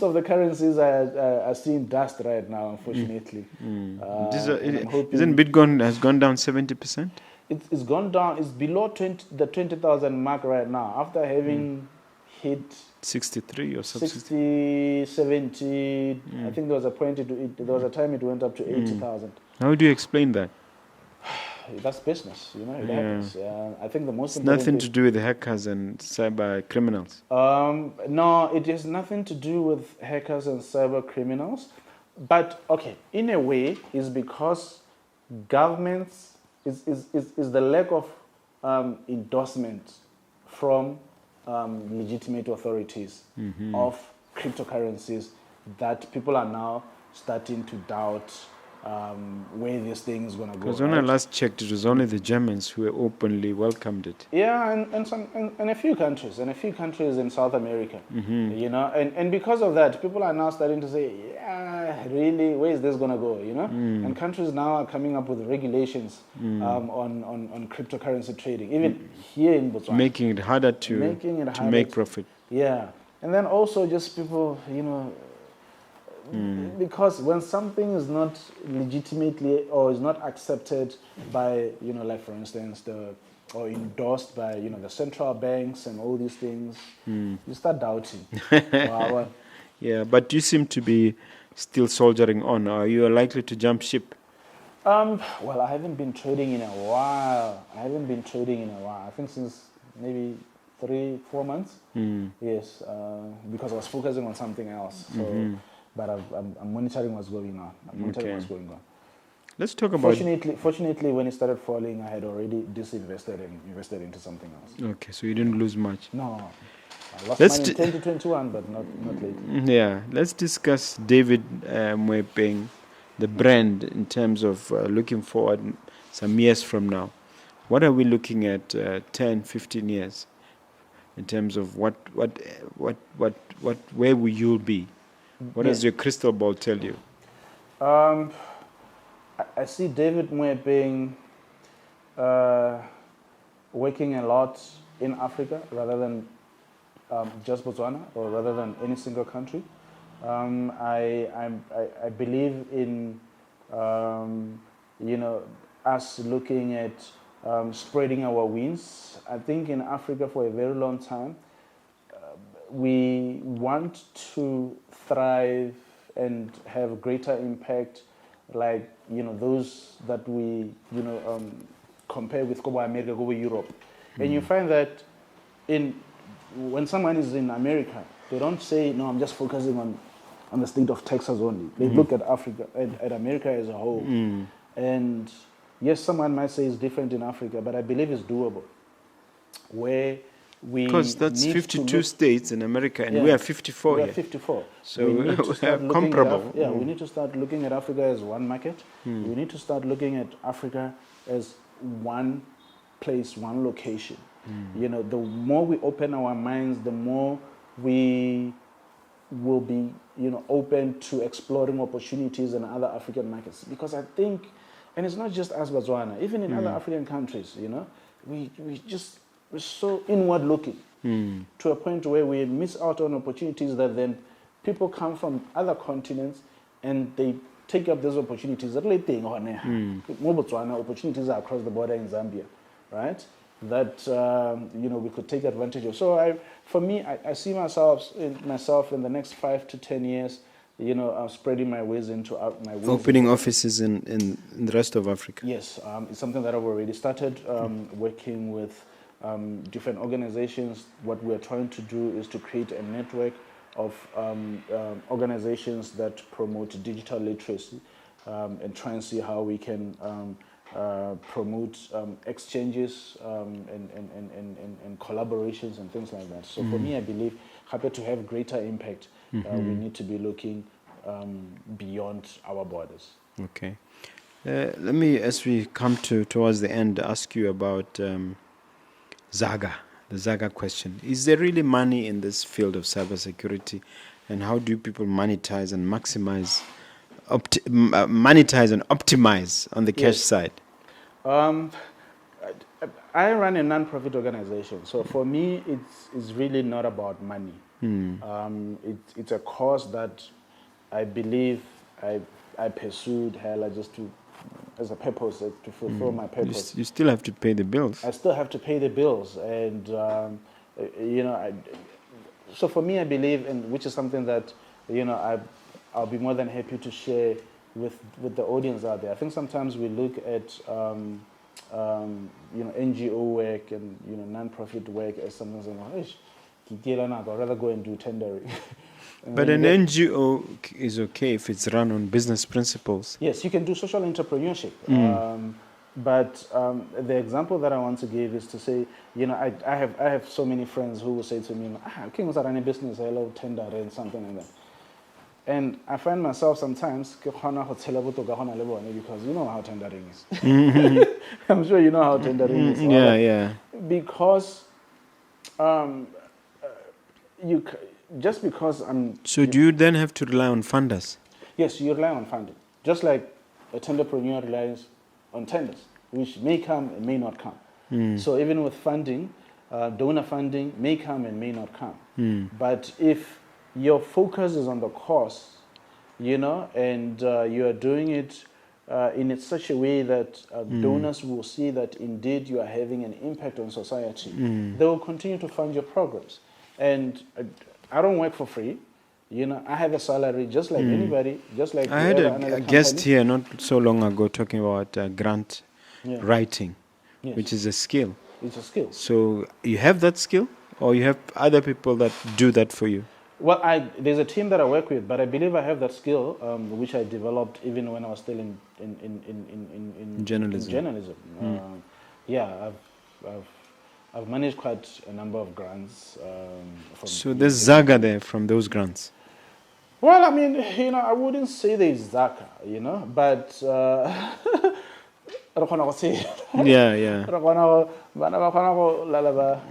of the currencies are seeing dust right now, unfortunately. Isn't Bitcoin has gone down 70%? It's gone down. It's below the 20,000 mark right now, after having hit 63 or something. 60, 70. I think there was a point. There was a time it went up to 80,000. How do you explain that? That's business, It happens. I think the most important nothing to do with hackers and cyber criminals. No, it has nothing to do with hackers and cyber criminals. But okay, in a way, is because governments is the lack of endorsement from legitimate authorities of cryptocurrencies that people are now starting to doubt where this thing is going to go. Because when I last checked, it was only the Germans who openly welcomed it. Yeah, and a few countries, in South America, you know, and because of that, people are now starting to say, yeah, really, where is this going to go, you know? And countries now are coming up with regulations on cryptocurrency trading, even here in Botswana. Making it harder to make profit. Yeah, and then also just people, you know, because when something is not legitimately or is not accepted by, you know, like for instance, or endorsed by, you know, the central banks and all these things, you start doubting. Wow. Yeah, but you seem to be still soldiering on. Are you likely to jump ship? Well, I haven't been trading in a while. I think since maybe 3-4 months. Yes, because I was focusing on something else. So. But I'm monitoring what's going on. Let's talk about... Fortunately, when it started falling, I had already disinvested and invested into something else. Okay, so you didn't lose much. No. I lost money in 2021, but not lately. Yeah, let's discuss David Moepeng, the brand, in terms of looking forward some years from now. What are we looking at 10, 15 years in terms of where will you be? What does your crystal ball tell you? I see David Moepeng working a lot in Africa rather than just Botswana or rather than any single country. I believe in you know, us looking at spreading our wings. I think in Africa for a very long time we want to thrive and have greater impact, like, you know, those that we, you know, compare with America, Europe. And you find that when someone is in America, they don't say, no, I'm just focusing on the state of Texas only. They look at Africa, at America as a whole. And yes, someone might say it's different in Africa, but I believe it's doable. Because that's 52 states in America, and we are 54 here. We are 54. So we are comparable. We need to start looking at Africa as one market. We need to start looking at Africa as one place, one location. You know, the more we open our minds, the more we will be, you know, open to exploring opportunities in other African markets. Because I think, and it's not just us, Botswana, even in other African countries, you know, we're so inward looking to a point where we miss out on opportunities that then people come from other continents and they take up those opportunities. More Botswana, opportunities are across the border in Zambia, right? That you know, we could take advantage of. So for me, I see myself in the next 5 to 10 years, you know, spreading my ways into opening offices in the rest of Africa. Yes, it's something that I've already started working with different organizations. What we're trying to do is to create a network of organizations that promote digital literacy and try and see how we can promote exchanges and collaborations and things like that. So for me, I believe, happy to have greater impact, we need to be looking beyond our borders. Okay. Let me, as we come towards the end, ask you about Zaga, the Zaga question. Is there really money in this field of cybersecurity, and how do people monetize and maximize, monetize and optimize on the cash side? I run a non-profit organization, so for me, it's really not about money. It's a cause that I believe I pursued just to, as a purpose, to fulfill my purpose. You still have to pay the bills. I still have to pay the bills, and you know, so for me, I believe, and which is something that, you know, I'll be more than happy to share with the audience out there. I think sometimes we look at you know, NGO work and, you know, non-profit work as something like, I'd rather go and do tendering. And But then an you get- NGO is okay if it's run on business principles. Yes, you can do social entrepreneurship. But the example that I want to give is to say, I have so many friends who will say to me, "King was running business, I love tender and something like that." And I find myself sometimes because you know how tendering is. I'm sure you know how tendering is. Yeah, yeah. Because just because So do you then have to rely on funders? yes, you rely on funding, just like a tenderpreneur relies on tenders, which may come and may not come. So even with funding, donor funding may come and may not come. But if your focus is on the cause, and you are doing it in such a way that donors will see that indeed you are having an impact on society, they will continue to fund your programs. And I don't work for free. I have a salary just like anybody, just like I had another a guest company. here not so long ago talking about grant Yeah. writing, Yes. which is a skill. It's a skill. So you have that skill, or you have other people that do that for you? Well, there's a team that I work with, but I believe I have that skill, which I developed even when I was still in Journalism. journalism. Yeah, I've managed quite a number of grants. So there's Zaga there from those grants. Well, I mean, I wouldn't say there's Zaka, but re kgona go tshela. Yeah, yeah. Re kgona go- bana ba kgona go lala ba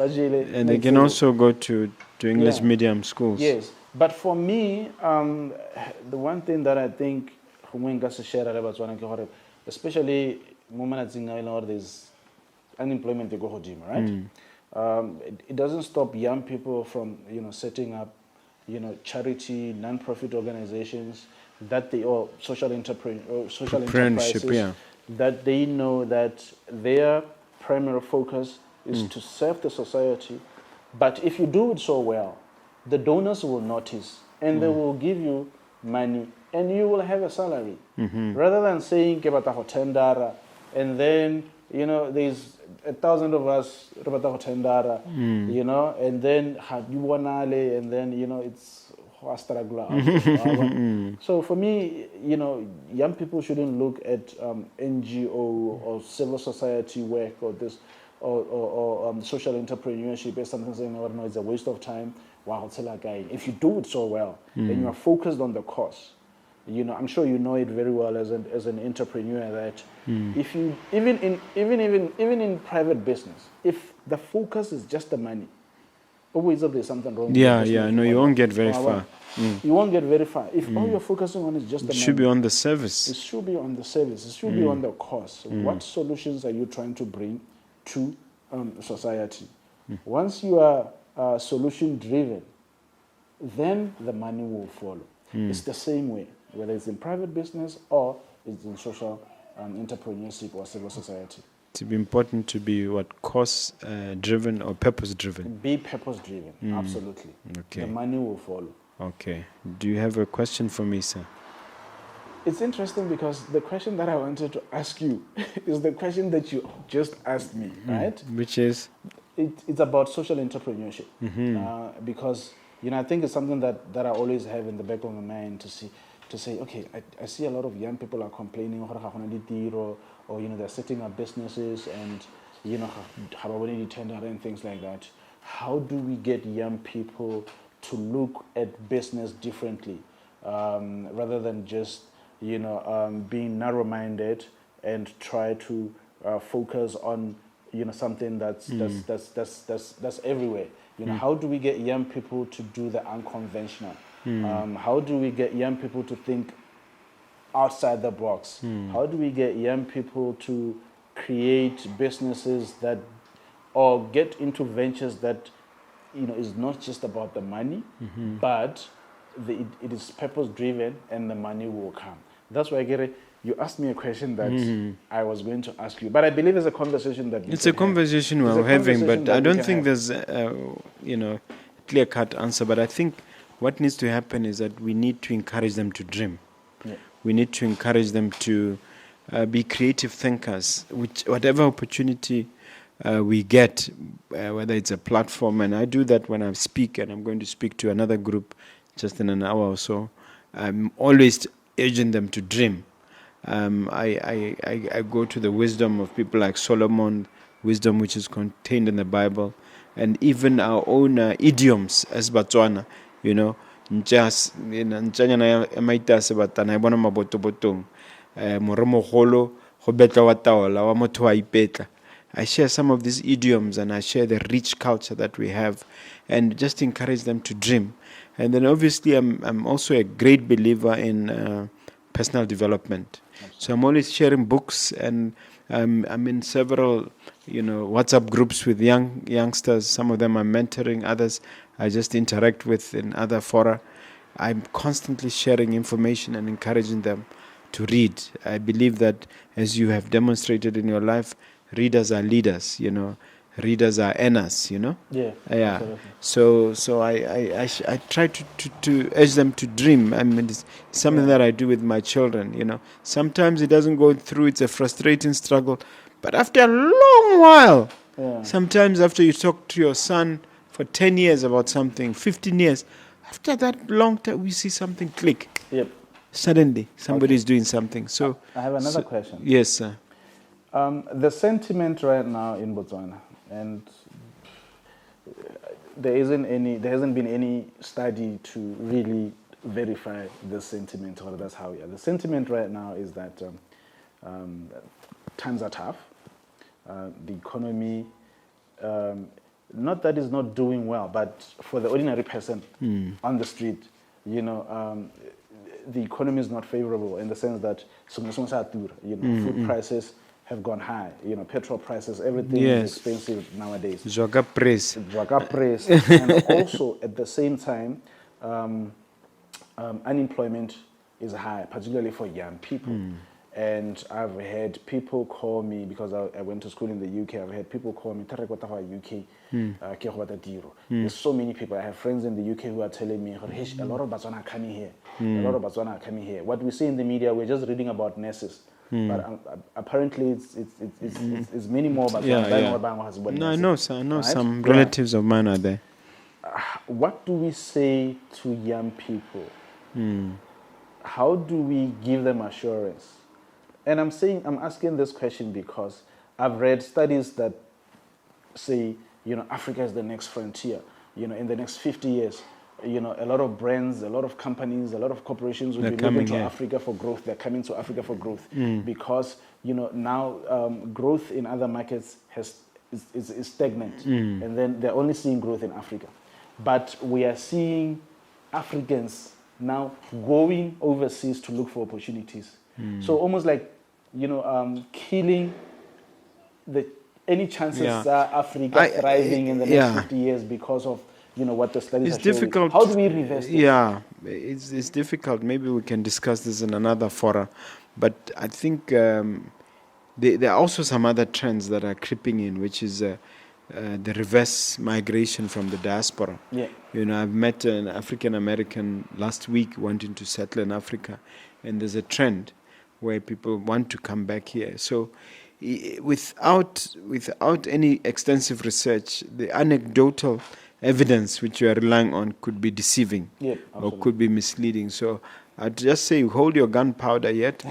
jele And they next can day. also go to English Yeah. medium schools. Yes, but for me, the one thing that I think gongwe nka se share le Batswana ke gore, especially mo malatsing a e leng gore there's unemployment e go godimo, right? It doesn't stop young people from setting up charity non-profit organizations that they or social Entrepreneurship, enterprises yeah. that they know that their primary focus is to serve the society. But if you do it so well, the donors will notice and they will give you money and you will have a salary. Rather than saying ke batla go tendera and then there's 1,000 of us re batla go tendera, and then you bonale and then it's a struggle. So for me, young people shouldn't look at NGO or civil society work or this or social entrepreneurship as something saying, no, it's a waste of time. Wow, if you do it so well and you are focused on the cause, I'm sure you know it very well as an entrepreneur that if you even in private business, if the focus is just the money, always there's something wrong. Yeah, with the yeah. business. No, you won't get very Wow, far. wow. You won't get very far if all you're focusing on is just the It money. should be on the service. It should be on the service. It should be on the cause. What solutions are you trying to bring to society? Once you are solution driven, then the money will follow. It's the same way, whether it's in private business or it's in social entrepreneurship or civil society. It's important to be cause driven or purpose driven. Be purpose driven, absolutely. Okay. The money will follow. Okay. Do you have a question for me, sir? It's interesting because the question that I wanted to ask you is the question that you just asked me, right? Which is? It's about social entrepreneurship. Because, I think it's something that I always have in the back of my mind to say, okay, I see a lot of young people are complaining, or they're setting up businesses and, and things like that. How do we get young people to look at business differently rather than just being narrow-minded and try to focus on something that's everywhere. How do we get young people to do the unconventional? How do we get young people to think outside the box? How do we get young people to create businesses that or get into ventures that is not just about the money, but it is purpose driven and the money will come. That's why you asked me a question that I was going to ask you, but I believe it's a conversation that It's a conversation we're having, but I don't think there's a clear-cut answer. But I think what needs to happen is that we need to encourage them to dream. Yeah. We need to encourage them to be creative thinkers. Whatever opportunity we get, whether it's a platform, and I do that when I speak, and I'm going to speak to another group just in an hour or so. I'm always urging them to dream. I go to the wisdom of people like Solomon, wisdom which is contained in the Bible, and even our own idioms as Batswana, you know, just ntjanyana ya maitase batana e bona mabotobotong moremo golo go betla wa taola wa motho wa ipetla. I share some of these idioms, and I share the rich culture that we have, and just encourage them to dream. And then obviously I'm also a great believer in personal development. So I'm always sharing books, and I'm in several, WhatsApp groups with youngsters. Some of them I'm mentoring, others I just interact with in other fora. I'm constantly sharing information and encouraging them to read. I believe that, as you have demonstrated in your life, readers are leaders, readers are earners, Yeah. Absolutely. So I try to urge them to dream. I mean, it's something that I do with my children, Sometimes it doesn't go through, it's a frustrating struggle, but after a long while, sometimes after you talk to your son for 10 years about something, 15 years, after that long time, we see something click. Yep. Suddenly, somebody is doing something. So I have another question. Yes, sir. The sentiment right now in Botswana, and there hasn't been any study to really verify the sentiment, or that's how we are. The sentiment right now is that times are tough. The economy, not that it's not doing well, but for the ordinary person on the street, the economy is not favorable in the sense that food prices have gone high, petrol prices, everything is expensive nowadays. Joga price. And also at the same time, unemployment is high, particularly for young people. And I've had people call me, because I went to school in the UK, I've had people call me, UK, there's so many people. I have friends in the UK who are telling me, a lot of Batswana are coming here. A lot of Batswana are coming here. What we see in the media, we're just reading about nurses. But apparently it's many more Batswana. No, I know some relatives of mine are there. What do we say to young people? How do we give them assurance? And I'm asking this question because I've read studies that say, Africa is the next frontier. In the next 50 years, a lot of brands, a lot of companies, a lot of corporations will be looking to Africa for growth. They're coming to Africa for growth because, now growth in other markets is stagnant. And then they're only seeing growth in Africa. But we are seeing Africans now going overseas to look for opportunities. So almost like, killing any chances Africa thriving in the next 50 years because of, what the studies are showing. It's difficult. How do we reverse this? Yeah, it's difficult. Maybe we can discuss this in another forum. But I think there are also some other trends that are creeping in, which is the reverse migration from the diaspora. Yeah. I've met an African American last week wanting to settle in Africa, and there's a trend where people want to come back here. So without any extensive research, the anecdotal evidence which you are relying on could be deceiving or could be misleading. So I'd just say hold your gunpowder yet,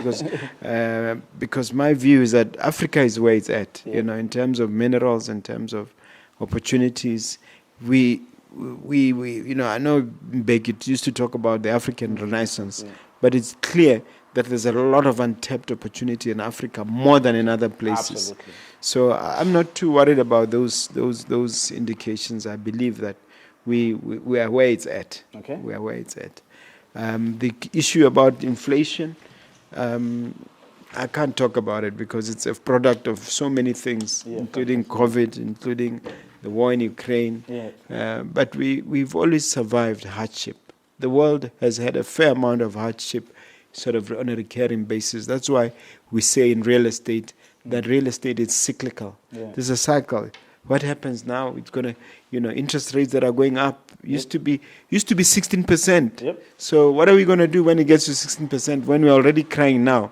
because my view is that Africa is where it's at. In terms of minerals, in terms of opportunities. We I know Mbeki used to talk about the African Renaissance, but it's clear that there's a lot of untapped opportunity in Africa, more than in other places. Absolutely. So I'm not too worried about those indications. I believe that we are where it's at. Okay. We are where it's at. The issue about inflation, I can't talk about it because it's a product of so many things, including COVID, including the war in Ukraine. But we've always survived hardship. The world has had a fair amount of hardship sort of on a recurring basis. That's why we say in real estate that real estate is cyclical. There's a cycle. What happens now? It's going to, interest rates that are going up used to be 16%. So what are we going to do when it gets to 16% when we're already crying now?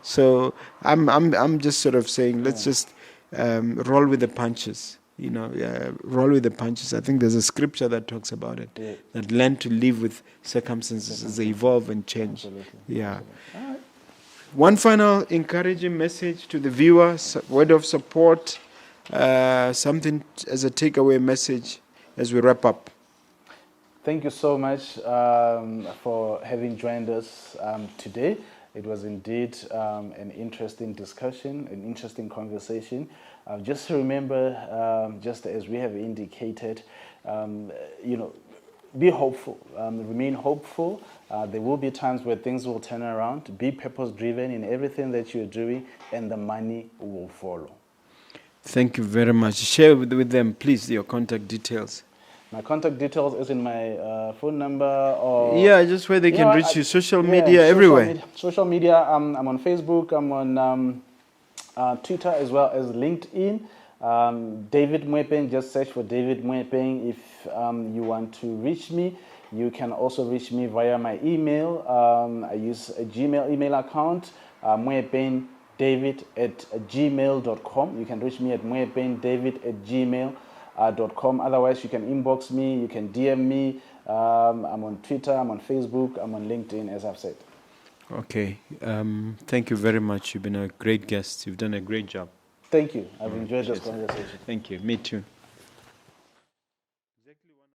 So I'm just sort of saying let's just roll with the punches. Roll with the punches. I think there's a scripture that talks about it. Yeah. That learn to live with circumstances as they evolve and change. Absolutely. Yeah. Absolutely. All right. One final encouraging message to the viewers, word of support, something as a takeaway message as we wrap up. Thank you so much for having joined us today. It was indeed an interesting discussion, an interesting conversation. Just remember, just as we have indicated, be hopeful, remain hopeful. There will be times where things will turn around. Be purpose-driven in everything that you're doing, and the money will follow. Thank you very much. Share with them, please, your contact details. My contact details is in my phone number, or just where they can reach you. Social media, social everywhere. Social media. I'm on Facebook. I'm on Twitter as well as LinkedIn. David Moepeng. Just search for David Moepeng if you want to reach me. You can also reach me via my email. I use a Gmail email account, moepengdavid@gmail.com. You can reach me at moepengdavid@gmail.com. Otherwise, you can inbox me, you can DM me. I'm on Twitter, I'm on Facebook, I'm on LinkedIn, as I've said. Okay. Thank you very much. You've been a great guest. You've done a great job. Thank you. I've enjoyed this conversation. Thank you. Me too.